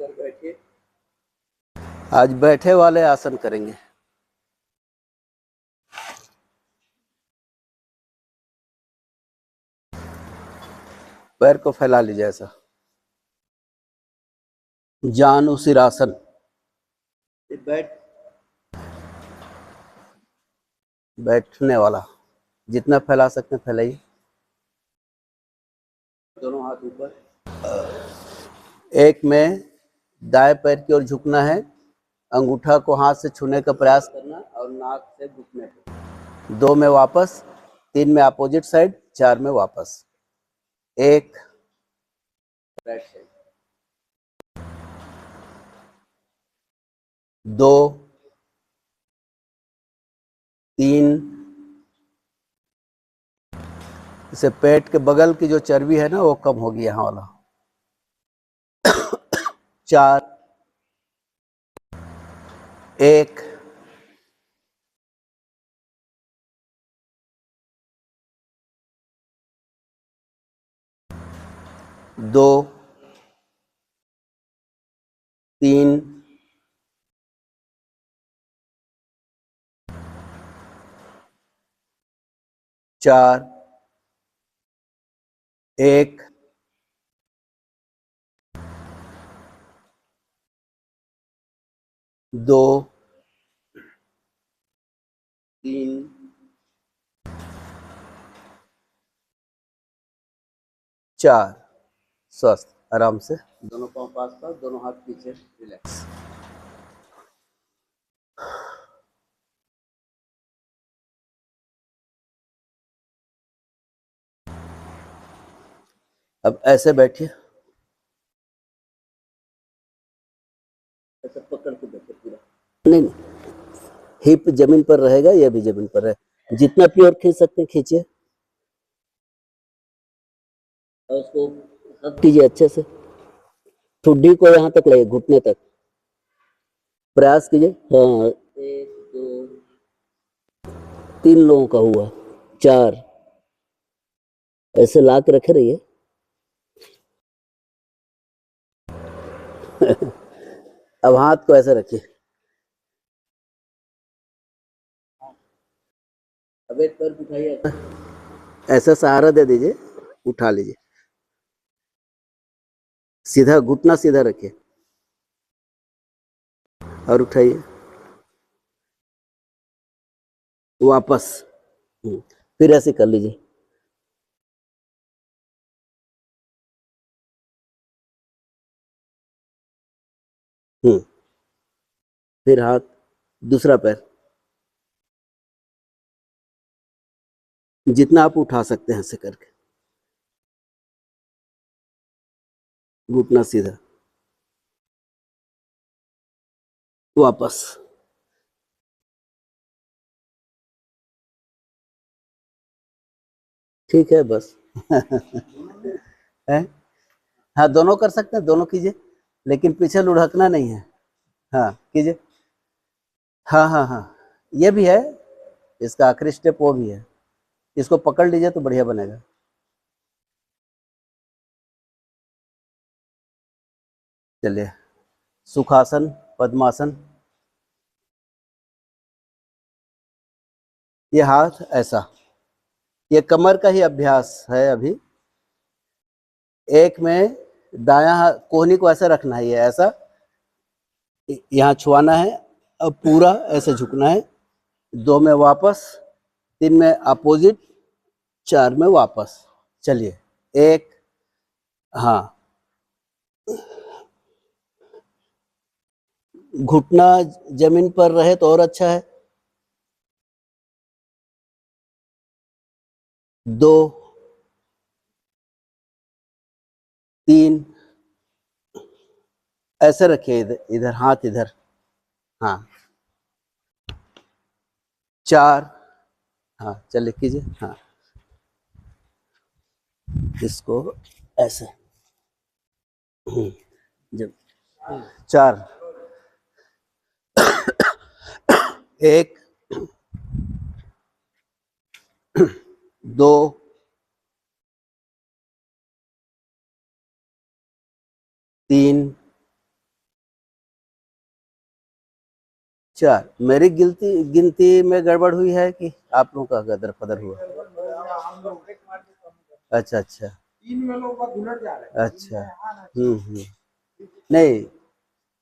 कर बैठिए। आज बैठे वाले आसन करेंगे। पैर को फैला लीजिए ऐसा, जानु सिरासन। बैठने वाला जितना फैला सकते हैं फैलाइए। दोनों हाथ ऊपर। एक में दाएं पैर की ओर झुकना है, अंगूठा को हाथ से छूने का प्रयास करना और नाक से घुटने पे। 2 में वापस, 3 में अपोजिट साइड, 4 में वापस। 1 राइट साइड, 2 3। इसे पेट के बगल की जो चर्बी है ना वो कम होगी यहाँ वाला। 4 1 2 3 4 1 2 3 4। स्वस्थ, आराम से दोनों पांव पास पास, दोनों हाथ पीछे, रिलैक्स। अब ऐसे बैठिए, ऐसे पकड़ के बैठिए पूरा। नहीं, हिप जमीन पर रहेगा, यह भी जमीन पर है। जितना प्योर खींच सकते हैं खींचिए और उसको हक कीजिए अच्छे से। ठुड्डी को यहाँ तक लाइए, घुटने तक प्रयास कीजिए। हाँ, 1 2 3 लोगों का हुआ, 4। ऐसे ला के रखे रहिए। अब हाथ को ऐसे रखिए। अब एक पैर उठाइए, ऐसा सहारा दे दीजिए, उठा लीजिए। सीधा घुटना सीधा रखिए और उठाइए वापस। फिर ऐसे कर लीजिए। फिर हाथ, दूसरा पैर जितना आप उठा सकते हैं ऐसे करके, घुटना सीधा, वापस। ठीक है बस। है? हाँ, दोनों कर सकते हैं, दोनों कीजिए, लेकिन पीछे लुढ़कना नहीं है। हाँ कीजिए। हाँ हाँ हाँ, ये भी है, इसका आखिरी स्टेप वो भी है। इसको पकड़ लीजिए तो बढ़िया बनेगा। चलिए, सुखासन, पद्मासन। ये हाथ ऐसा, ये कमर का ही अभ्यास है अभी। एक में दायां हाथ कोहनी को ऐसा रखना है, ये ऐसा यहाँ छुआना है, अब पूरा ऐसे झुकना है। 2 में वापस, 3 में अपोजिट, 4 में वापस। चलिए, 1, हाँ, घुटना जमीन पर रहे तो और अच्छा है। 2 3 ऐसे रखिए, इधर इधर हाथ इधर, हाँ। 4, हाँ चलिए कीजिए, हाँ। इसको ऐसे, जब 4 1 2 3 4। मेरी गिनती गिनती में गड़बड़ हुई है कि आप लोगों का गदर फदर हुआ? अच्छा अच्छा, 3 में लोग का उलट जा रहे हैं। अच्छा। नहीं,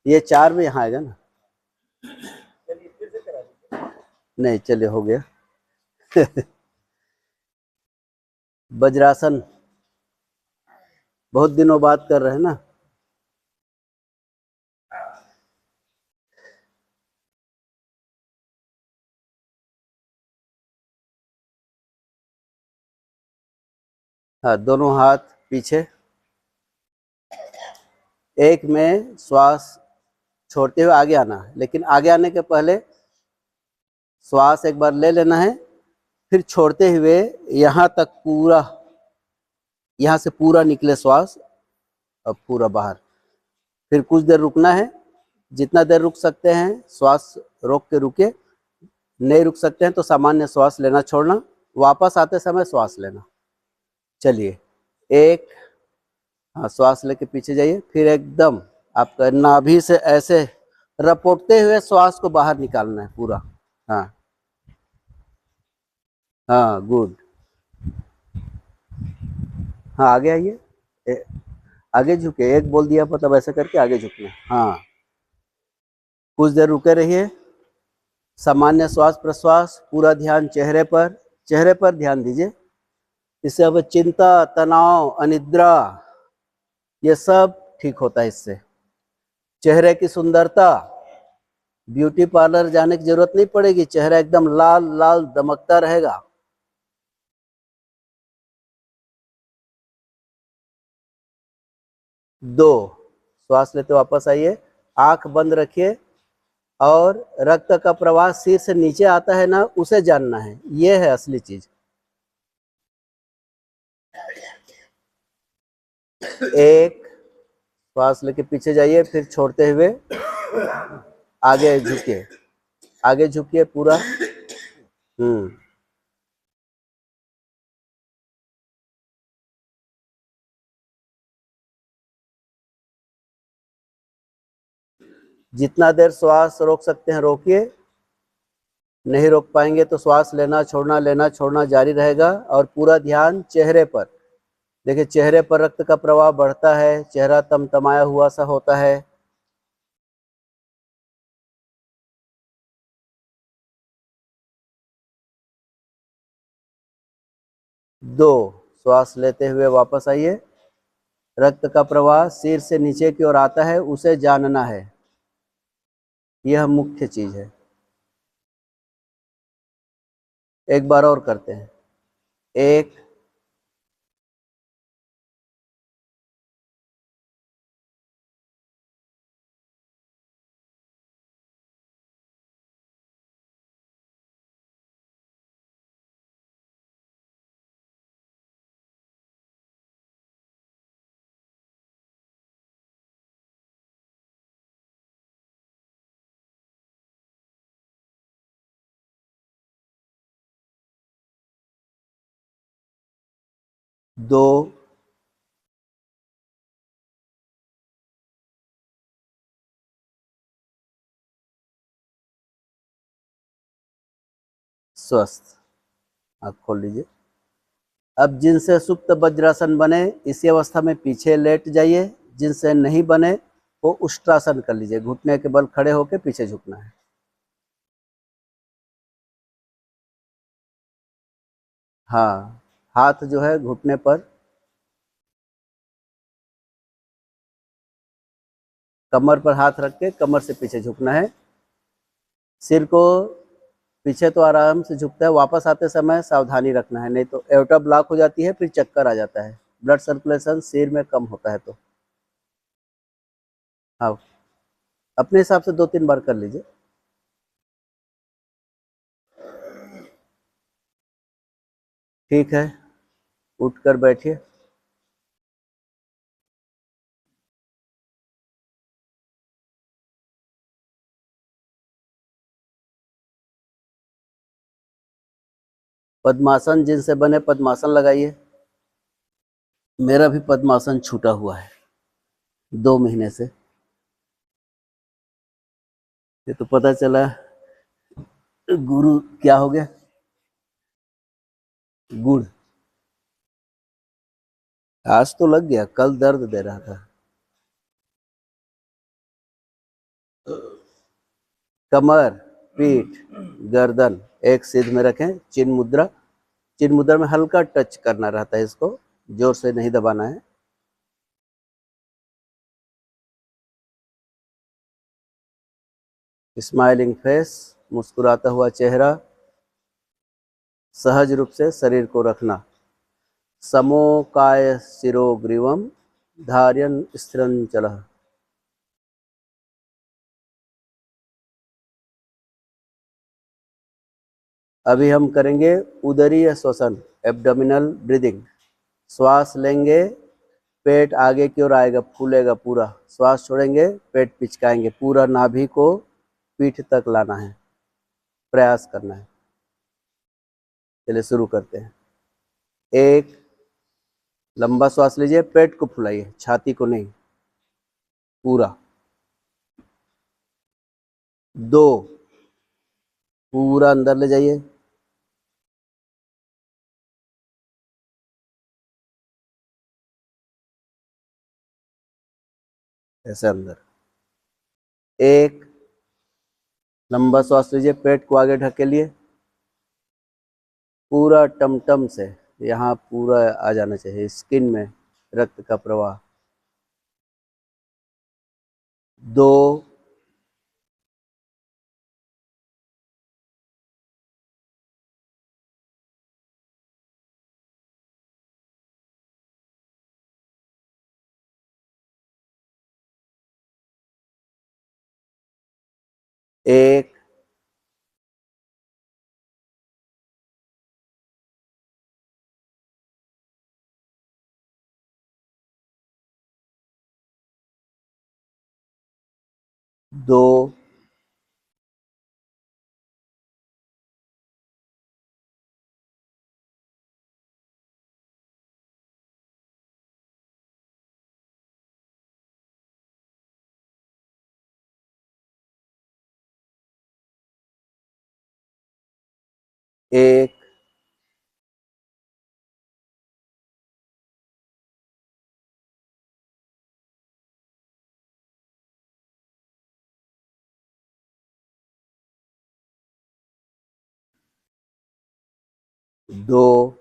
ये 4 में यहाँ आएगा ना। नहीं, चलिए हो गया। वज्रासन बहुत दिनों बाद कर रहे हैं ना। हाँ, दोनों हाथ पीछे। एक में श्वास छोड़ते हुए आगे आना है, लेकिन आगे आने के पहले श्वास एक बार ले लेना है, फिर छोड़ते हुए यहाँ तक पूरा, यहाँ से पूरा निकले श्वास, अब पूरा बाहर। फिर कुछ देर रुकना है, जितना देर रुक सकते हैं श्वास रोक के रुके, नहीं रुक सकते हैं तो सामान्य श्वास लेना छोड़ना, वापस आते समय श्वास लेना। चलिए, एक, हाँ, श्वास लेके पीछे जाइए, फिर एकदम आपका नाभि से ऐसे रपोटते हुए श्वास को बाहर निकालना है पूरा। हाँ हाँ, गुड। हाँ, आगे आइए, आगे झुके, एक बोल दिया मतलब ऐसे करके आगे झुकना। हाँ, कुछ देर रुके रहिए, सामान्य श्वास प्रश्वास, पूरा ध्यान चेहरे पर ध्यान दीजिए। इससे अब चिंता, तनाव, अनिद्रा, ये सब ठीक होता है इससे। चेहरे की सुंदरता, ब्यूटी पार्लर जाने की जरूरत नहीं पड़ेगी, चेहरा एकदम लाल लाल दमकता रहेगा। दो, श्वास लेते वापस आइए, आंख बंद रखिए और रक्त का प्रवाह सिर से नीचे आता है ना, उसे जानना है, ये है असली चीज। एक, श्वास लेके पीछे जाइए, फिर छोड़ते हुए आगे झुकिए, आगे झुकिए पूरा। जितना देर श्वास रोक सकते हैं रोकिए, नहीं रोक पाएंगे तो श्वास लेना छोड़ना जारी रहेगा, और पूरा ध्यान चेहरे पर। देखिए, चेहरे पर रक्त का प्रवाह बढ़ता है, चेहरा तमतमाया हुआ सा होता है। दो, श्वास लेते हुए वापस आइए, रक्त का प्रवाह सिर से नीचे की ओर आता है, उसे जानना है, यह मुख्य चीज है। एक बार और करते हैं, एक, दो, स्वस्थ। आँख खोल लीजिए। अब जिनसे सुप्त वज्रासन बने, इसी अवस्था में पीछे लेट जाइए, जिनसे नहीं बने वो उष्ट्रासन कर लीजिए, घुटने के बल खड़े होकर पीछे झुकना है। हाँ, हाथ जो है घुटने पर, कमर पर हाथ रख के कमर से पीछे झुकना है। सिर को पीछे तो आराम से झुकता है, वापस आते समय सावधानी रखना है, नहीं तो एओर्टा ब्लॉक हो जाती है, फिर चक्कर आ जाता है, ब्लड सर्कुलेशन सिर में कम होता है। तो हाँ, अपने हिसाब से 2-3 बार कर लीजिए। ठीक है, उठकर बैठिए। पद्मासन जिनसे बने पद्मासन लगाइए। मेरा भी पद्मासन छूटा हुआ है 2 महीने से, ये तो पता चला गुरु क्या हो गया? गुड़। आज तो लग गया, कल दर्द दे रहा था। कमर, पीठ, गर्दन एक सीध में रखें। चिन्ह मुद्रा। चिन्ह मुद्रा में हल्का टच करना रहता है, इसको जोर से नहीं दबाना है। स्माइलिंग फेस, मुस्कुराता हुआ चेहरा। सहज रूप से शरीर को रखना। समोकाय शिरो ग्रीवम धार्यन स्थिरं चलः। अभी हम करेंगे उदरीय श्वसन, एब्डोमिनल ब्रीदिंग। श्वास लेंगे, पेट आगे की ओर आएगा, फूलेगा पूरा। श्वास छोड़ेंगे, पेट पिचकाएंगे, पूरा नाभि को पीठ तक लाना है, प्रयास करना है। चलिए शुरू करते हैं। एक, लंबा श्वास लीजिए, पेट को फुलाइए, छाती को नहीं, पूरा। दो, पूरा अंदर ले जाइए। ऐसे अंदर। एक, लंबा श्वास लीजिए, पेट को आगे ढकेलिए, पूरा टमटम से यहाँ पूरा आ जाना चाहिए, स्किन में रक्त का प्रवाह। दो, एक, दो, एक, दो,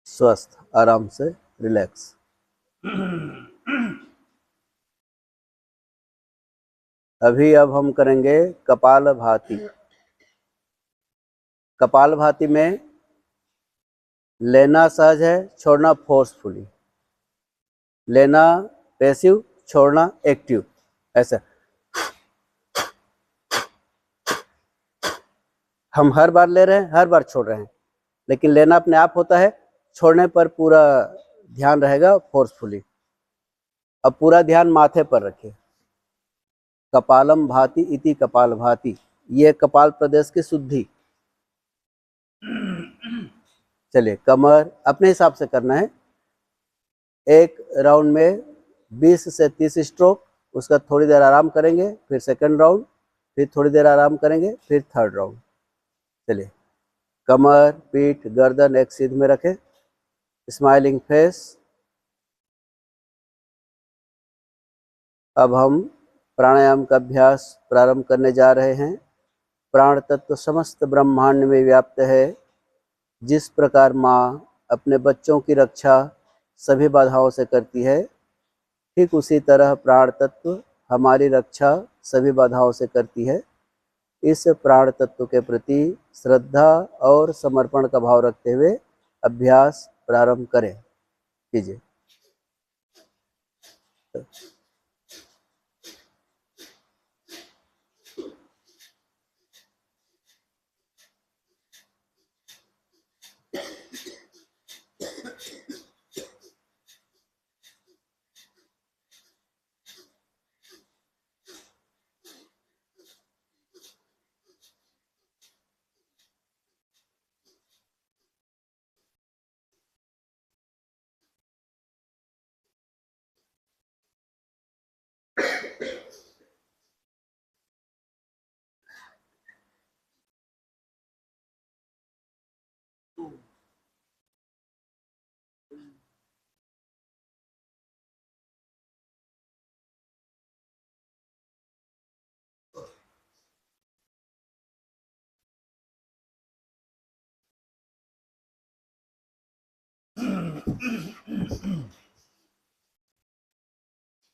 स्वस्थ, आराम से रिलैक्स। अब हम करेंगे कपालभाति। कपालभाति में लेना सहज है, छोड़ना फोर्सफुली। लेना पैसिव, छोड़ना एक्टिव। ऐसा हम हर बार ले रहे हैं, हर बार छोड़ रहे हैं, लेकिन लेना अपने आप होता है, छोड़ने पर पूरा ध्यान रहेगा फोर्सफुली। अब पूरा ध्यान माथे पर रखिए। कपालम भाति इति कपाल भाति, ये कपाल प्रदेश की शुद्धि। चलिए, कमर अपने हिसाब से करना है। एक राउंड में 20 से 30 स्ट्रोक, उसका थोड़ी देर आराम करेंगे, फिर सेकंड राउंड, फिर थोड़ी देर आराम करेंगे, फिर थर्ड राउंड। चलिए, कमर, पीठ, गर्दन एक सीध में रखें। Smiling face. अब हम प्राणायाम का अभ्यास प्रारंभ करने जा रहे हैं। प्राण तत्व समस्त ब्रह्मांड में व्याप्त है। जिस प्रकार माँ अपने बच्चों की रक्षा सभी बाधाओं से करती है, ठीक उसी तरह प्राण तत्व हमारी रक्षा सभी बाधाओं से करती है। इस प्राण तत्व के प्रति श्रद्धा और समर्पण का भाव रखते हुए अभ्यास प्रारंभ करें। कीजिए।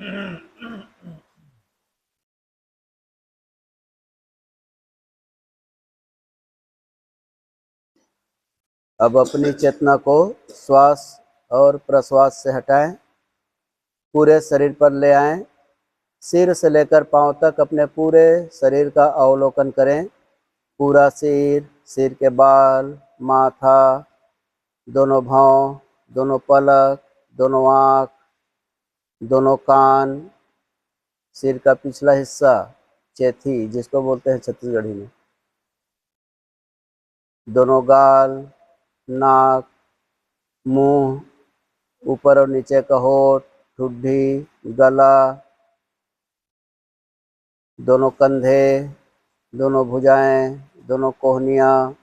अब अपनी चेतना को श्वास और प्रश्वास से हटाएं, पूरे शरीर पर ले आएं, सिर से लेकर पांव तक अपने पूरे शरीर का अवलोकन करें। पूरा सिर, सिर के बाल, माथा, दोनों भौं, दोनों पलक, दोनों आँख, दोनों कान, सिर का पिछला हिस्सा चेथी जिसको बोलते हैं छत्तीसगढ़ी में, दोनों गाल, नाक, मुंह, ऊपर और नीचे का होंठ, ठुड्डी, गला, दोनों कंधे, दोनों भुजाएं, दोनों कोहनियाँ,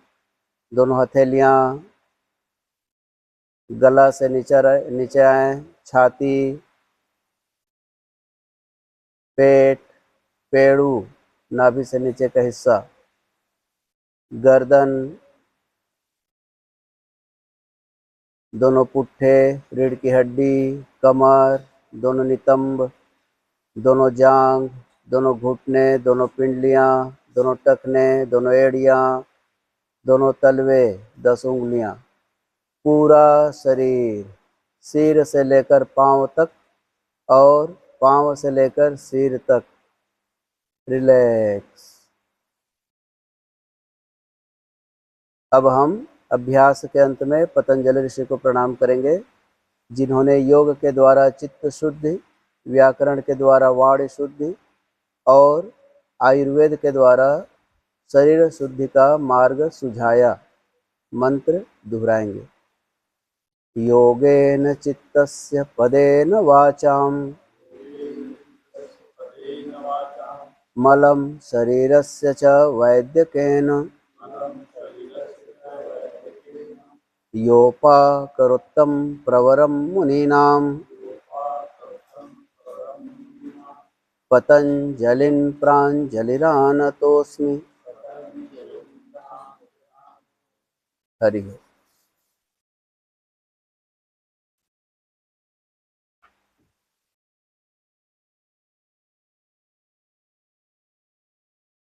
दोनों हथेलियाँ, गला से नीचे आए, छाती, पेट, पेड़ू, नाभि से नीचे का हिस्सा, गर्दन, दोनों पुट्ठे, रीढ़ की हड्डी, कमर, दोनों नितंब, दोनों जांघ, दोनों घुटने, दोनों पिंडलियाँ, दोनों टखने, दोनों एड़ियाँ, दोनों तलवे, 10 उंगलियाँ, पूरा शरीर, सिर से लेकर पांव तक और पांव से लेकर सिर तक रिलैक्स। अब हम अभ्यास के अंत में पतंजलि ऋषि को प्रणाम करेंगे, जिन्होंने योग के द्वारा चित्त शुद्धि, व्याकरण के द्वारा वाणी शुद्धि और आयुर्वेद के द्वारा शरीर शुद्धि का मार्ग सुझाया। मंत्र दोहराएंगे। योगेन चित्तस्य पदेन वाचां मलं शरीरस्य च वैद्यकेन योपाकरोत्तं प्रवरं मुनीनां पतंजलिं प्राञ्जलिरानतोऽस्मि। हरि।